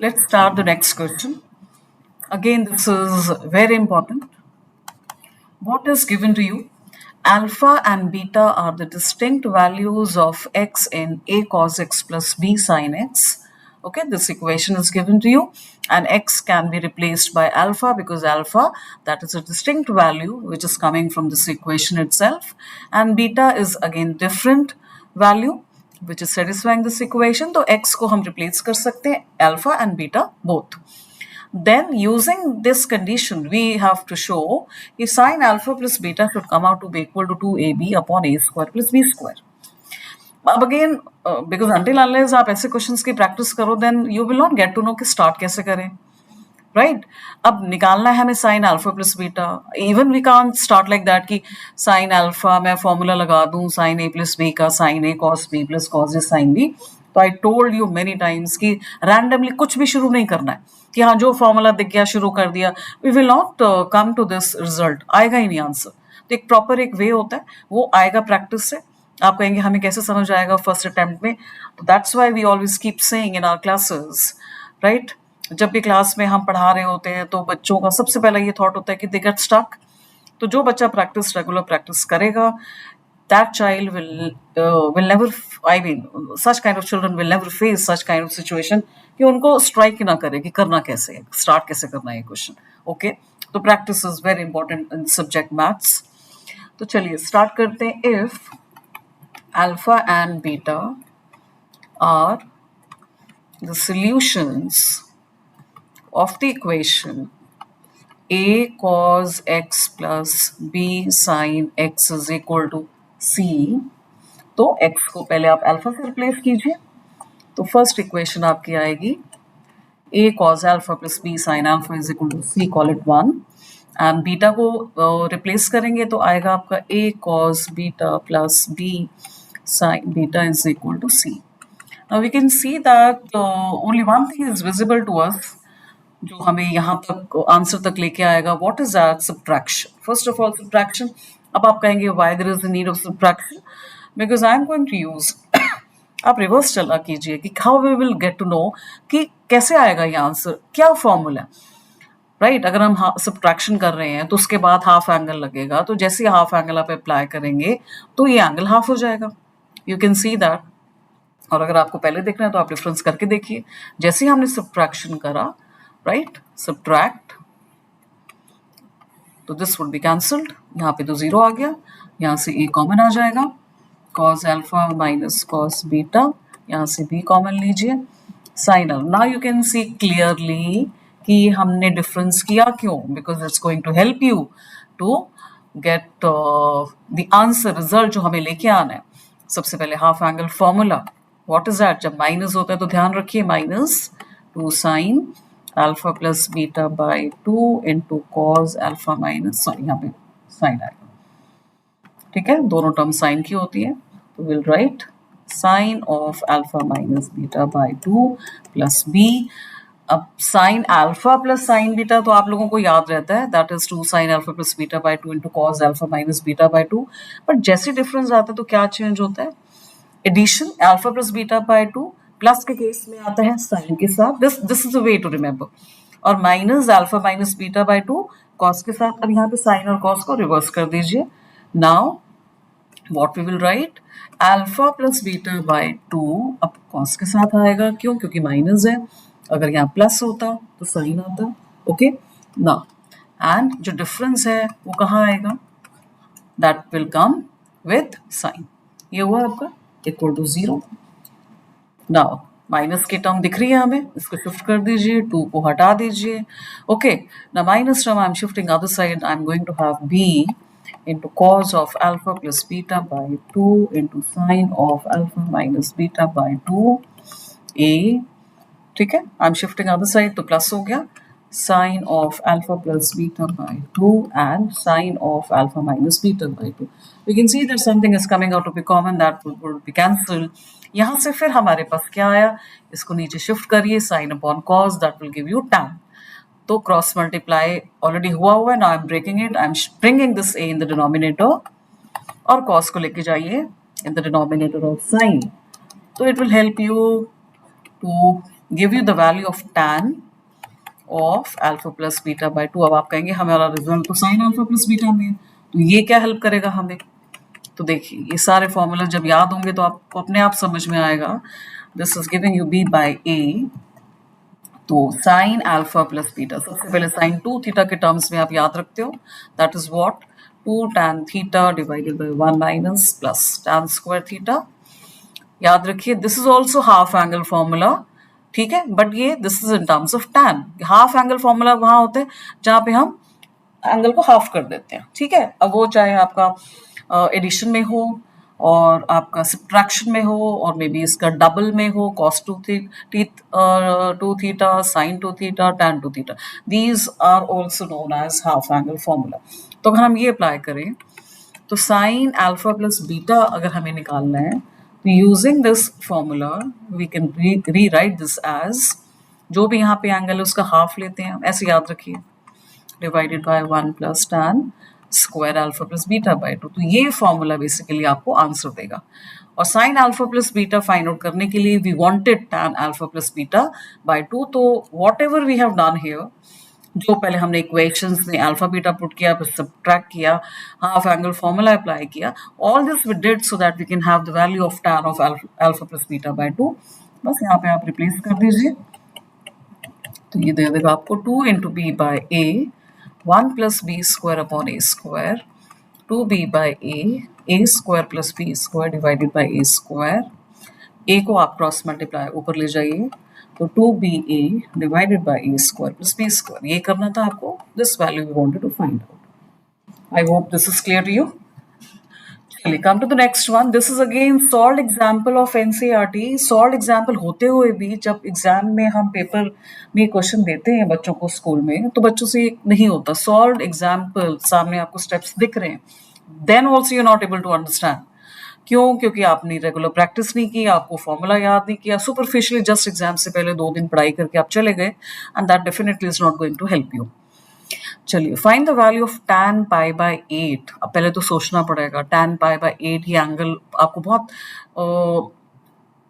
Let's start the next question. Again, this is very important. What is given to you? Alpha and beta are the distinct values of x in a cos x plus b sin x. Okay, this equation is given to you, and x can be replaced by alpha because alpha, that is a distinct value which is coming from this equation itself, and beta is again different value which is satisfying this equation. तो x को हम replace कर सकते हैं alpha and beta both. Then using this condition, we have to show if sine alpha plus beta should come out to be equal to 2ab upon a square plus b square. अब again, because until unless आप ऐसे questions की practice करो, then you will not get to know कि start कैसे करें, right? अब निकालना है हमें sin alpha plus beta. Even we can't start like that कि sin alpha मैं formula लगा दूँ sin a plus b का sin a cos b plus cos a sin b. तो I told you many times कि randomly कुछ भी शुरू नहीं करना है कि हाँ जो फॉर्मूला दिख गया शुरू कर दिया. We will not come to this result. आएगा ही नहीं आंसर. तो एक प्रॉपर एक वे होता है, वो आएगा प्रैक्टिस से. आप कहेंगे हमें कैसे समझ आएगा फर्स्ट अटेम्प्ट में. तो that's why we always keep saying in our classes, right? जब भी क्लास में हम पढ़ा रहे होते हैं तो बच्चों का सबसे पहला ये थॉट होता है कि दे गेट स्टक. तो जो बच्चा प्रैक्टिस रेगुलर प्रैक्टिस करेगा, that child will never, I mean, such kind of children will never face such kind of situation कि उनको स्ट्राइक ना करे कि करना कैसे है, स्टार्ट कैसे करना है क्वेश्चन. ओके, तो practice is very important in subject maths. तो चलिए स्टार्ट करते हैं. If alpha and beta are the solutions of the equation a cos x plus b sin x is equal to c, तो x को पहले आप alpha से replace कीजिए. तो फर्स्ट इक्वेशन आपकी आएगी a cos alpha plus b sin alpha is equal to c, call it 1. And beta को रिप्लेस करेंगे तो आएगा आपका a cos beta plus b sin beta is equal to c. Now we can see that only one thing is visible to us जो हमें यहाँ तक answer तक लेके आएगा. What is that? Subtraction. First of all subtraction. अब आप कहेंगे why there is the need of subtraction? Because I am going to use आप रिवर्स चला कीजिए कि how we will get to know कि कैसे आएगा ये आंसर, क्या फॉर्मूला, राइट? अगर हम सब्ट्रैक्शन कर रहे हैं तो उसके बाद हाफ एंगल लगेगा, तो जैसे ही हाफ एंगल आप अप्लाई करेंगे तो ये एंगल हाफ हो जाएगा. You can see that. और अगर आपको पहले देखना है तो आप डिफरेंस करके देखिए. जैसे ही हमने सब्ट्रैक्शन करा, राइट, सब्ट्रैक्ट, तो दिस वुड बी कैंसल्ड. यहाँ पे तो जीरो आ गया, यहाँ से ए कॉमन आ जाएगा. cos alpha minus cos beta, यहाँ से b कॉमन लीजिए. sin alpha. Now you can see clearly कि हमने डिफरेंस किया क्यों? Because it's going to help you to get the answer, result जो हमें लेके आना है. सबसे पहले half angle formula. What is that? जब माइनस होता है तो ध्यान रखिए, minus 2 sin alpha plus beta by 2 into cos alpha minus, sorry यहाँ पे sin आएगा, ठीक है, दोनों टर्म साइन की होती है. तो will write sine of alpha minus beta by 2 plus B. अब sine alpha plus sine beta तो आप लोगों को याद रहता है, that is 2 sine alpha plus beta by 2 into cos alpha minus beta by 2. But जैसे डिफरेंस आता है तो क्या चेंज होता है? Addition alpha plus beta by 2 plus के केस में आता है साइन के साथ. This is a way to remember. और minus alpha minus beta by 2 cos के साथ. अब यहाँ पे साइन और कॉस को रिवर्स कर दीजिए. Now what we will write, alpha plus beta by 2 अब cos के साथ आएगा. क्यों? क्योंकि माइनस है. अगर यहाँ प्लस होता तो साइन आता. ओके ना, एंड जो डिफरेंस है वो कहाँ आएगा? That will come with sine. ये हुआ आपका इक्वल टू 0. नाउ माइनस की टर्म दिख रही है हमें, इसको शिफ्ट कर दीजिए, 2 को हटा दीजिए. ओके, ना minus term I am shifting other side. I am going to have b into cos of alpha plus beta by 2 into sine of alpha minus beta by 2 a, ठीक है. आई एम शिफ्टिंग अदर साइड तो plus हो गया. sine of alpha plus beta by 2 and sine of alpha minus beta by 2. We can see that something is coming out to be common, that would be cancelled. यहाँ से फिर हमारे पास क्या आया? इसको नीचे शिफ्ट करिए, sin upon cos, that will give you tan. तो क्रॉस मल्टीप्लाई ऑलरेडी हुआ है. Now I am breaking it. I am bringing this A in the denominator और कॉस को लेके जाइए in the denominator of sine. तो it will help you to give you the value of tan of alpha plus beta by 2। अब आप कहेंगे हमारा result तो साइन अल्फा प्लस बीटा में है, तो ये क्या हेल्प करेगा हमें? तो देखिए ये सारे फॉर्मूला जब याद होंगे तो आपको अपने आप समझ में आएगा। This is giving you b by a, तो साइन अल्फा प्लस बीटा, सबसे पहले साइन 2 थीटा के टर्म्स में आप याद रखते हो, that is what 2 tan theta divided by 1 minus plus tan square theta. याद रखिए this is also half angle formula, ठीक है, बट ये this is in terms of tan। Half angle formula वहां होते हैं जहां पे हम एंगल को हाफ कर देते हैं, ठीक है। अब वो चाहे आपका एडिशन में हो और आपका सब्ट्रैक्शन में हो और मे बी इसका डबल में हो, cos 2 theta sin 2 theta tan 2 theta, these are also known as half angle formula. तो अगर हम ये अप्लाई करें तो साइन अल्फा प्लस बीटा अगर हमें निकालना है तो using this formula we can rewrite this as, जो भी यहाँ पे एंगल है उसका हाफ लेते हैं, ऐसे याद रखिए, divided by 1 plus tan square alpha plus beta by 2। तो ये फॉर्मूला बेसिकली आपको आंसर देगा। और sine alpha plus beta find out करने के लिए we wanted tan alpha plus beta by 2। तो whatever we have done here, जो पहले हमने इक्वेशंस में अल्फा बीटा पुट किया, फिर सब्ट्रैक्ट किया, हाफ एंगल फॉर्मूला अप्लाई किया, all this we did so that we can have the value of tan of alpha plus beta by 2। बस यहाँ पे आप रिप्लेस कर दीजिए, तो ये दे देगा आपको 2 into B by A 1 plus B square upon A square, 2b by A square plus B square divided by A square. A को आप क्रॉस मल्टीप्लाई ऊपर ले जाइए, तो 2ba divided by A square plus B square. ये करना था आपको, this value we wanted to find out. I hope this is clear to you. चलिए come to the next one. This is again solve example of NCERT. Solve example होते हुए भी जब exam में हम पेपर में क्वेश्चन देते हैं बच्चों को स्कूल में, तो बच्चों से नहीं होता। सॉल्व एग्जाम्पल सामने आपको स्टेप्स दिख रहे हैं, then also you not able to understand. क्यों? क्योंकि आपने रेगुलर प्रैक्टिस नहीं की, आपको फॉर्मूला याद नहीं किया, सुपरफिशियली जस्ट एग्जाम से पहले 2 दिन पढ़ाई करके आप चले गए, and that definitely is not going to help you. चलिए find the value of tan pi by 8। अब पहले तो सोचना पड़ेगा, tan पाई बाय 8 ये एंगल आपको बहुत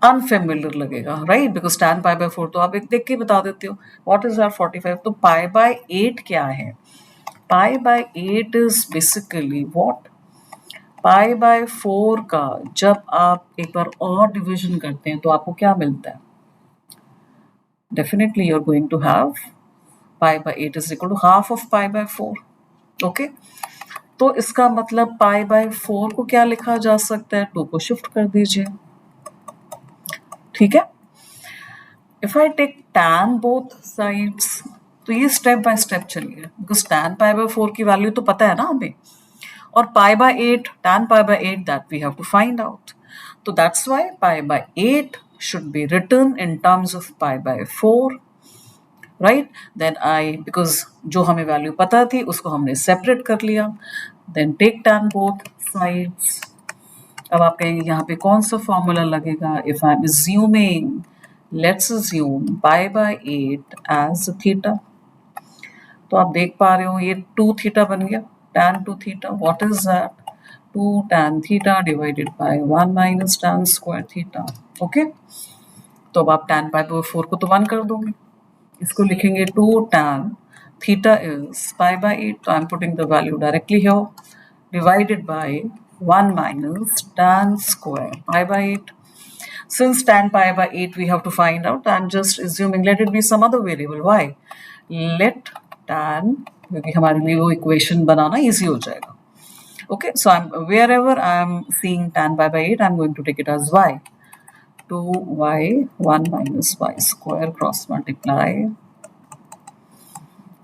अनफेमिलियर लगेगा, right, because tan pi by 4 तो आप एक देख के बता देते हो। What is are 45? तो पाई बाय 8 क्या है? Pi by 8 is basically what, pi by 4 का जब आप एक बार और डिवीजन करते हैं तो आपको क्या मिलता है? Definitely you are going to have pi by 8 is equal to half of pi by 4। Okay, तो इसका मतलब पाई बाय 4 को क्या लिखा जा सकता है? 2 को शिफ्ट कर दीजिए, ठीक है। If I take tan both sides, तो ये स्टेप बाय स्टेप चलिए, बिकॉज tan पाई बाय 4 की वैल्यू तो पता है ना हमें, और pi by 8 tan pi by 8 that we have to find out. तो that's why pi by 8 should be written in terms of pi by 4, right? Then because जो हमें वैल्यू पता थी उसको हमने सेपरेट कर लिया, then take tan both sides। अब आप कहेंगे यहाँ पे कौन सा फॉर्मूला लगेगा? if I'm assuming, let's assume pi by 8 as theta, तो आप देख पा रहे हो ये 2 थीटा बन गया, tan 2 theta, what is that? 2 tan theta divided by 1 minus tan square theta। Okay, तो अब आप tan पाई बाय 4 को तो 1 कर दोगे, इसको लिखेंगे 2 tan theta is pi by 8, तो I am putting the value directly here, divided by 1 minus tan square pi by 8। Since tan pi by 8 we have to find out, I'm just assuming let it be some other variable। Why? Let tan, क्योंकि हमारे लिए वो equation बनाना easy हो जाएगा। Okay, so wherever I'm seeing tan pi by 8, I'm going to take it as y, 2y 1 minus y square cross multiply,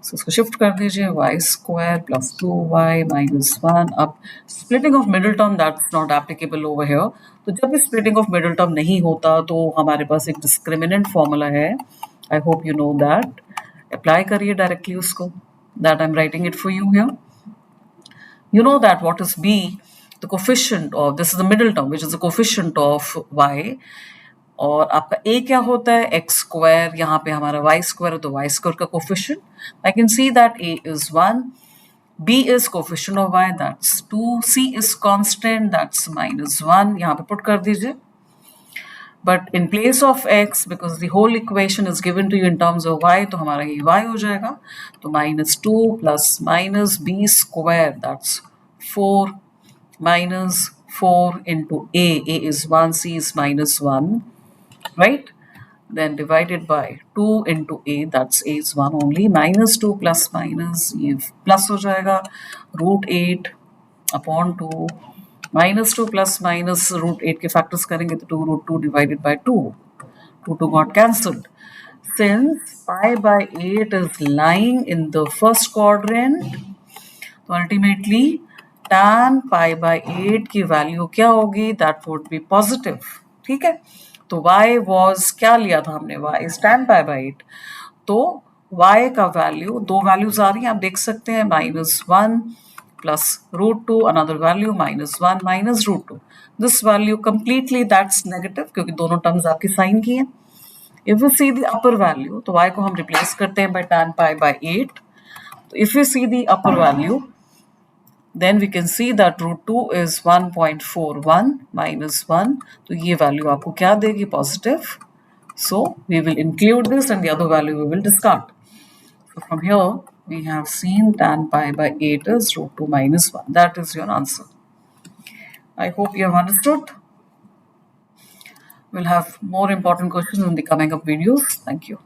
so इसको shift कर दीजिए, y square plus 2y minus 1। अब splitting of middle term that's not applicable over here। तो जब भी splitting of middle term नहीं होता तो हमारे पास एक discriminant formula है, I hope you know that। Apply करिए डायरेक्टली उसको, that I'm writing it for you here। You know that what is b, the coefficient of, this is the middle term which is the coefficient of y, और आपका a क्या होता है? x square, यहाँ पे हमारा y square है तो y square का coefficient। I can see that a is 1, b is coefficient of y, that's 2, c is constant, that's -1, यहाँ पे पुट कर दीजिए। but in place of x, because the whole equation is given to you in terms of y, तो हमारा ये y हो जाएगा. तो -2 plus minus b square, that's 4 minus 4 into a is 1, c is -1, right? Then divided by 2 into a, that's a is 1 only, -2 plus minus, ये plus हो जाएगा, √8 upon 2, -2 plus minus √8 के factors करेंगे तो 2 √2 divided by 2, 2 got cancelled. Since pi by 8 is lying in the first quadrant, तो ultimately tan pi by 8 की value क्या होगी? That would be positive. ठीक है, तो y was क्या लिया था हमने? y is tan pi by 8. तो y का वैल्यू, दो वैल्यूज आ रही हैं, आप देख सकते हैं, -1 plus √2, another value -1 minus √2. This value completely that's negative क्योंकि दोनों टर्म्स आपकी साइन की हैं. If we see the upper value, तो y को हम रिप्लेस करते हैं by tan pi by 8. So if we see the upper value, then we can see that √2 is 1.41 minus 1. तो ये वैल्यू आपको क्या देगी? Positive. So we will include this and the other value we will discard. So from here we have seen tan pi by 8 is √2 minus 1. That is your answer. I hope you have understood. We'll have more important questions in the coming up videos. Thank you.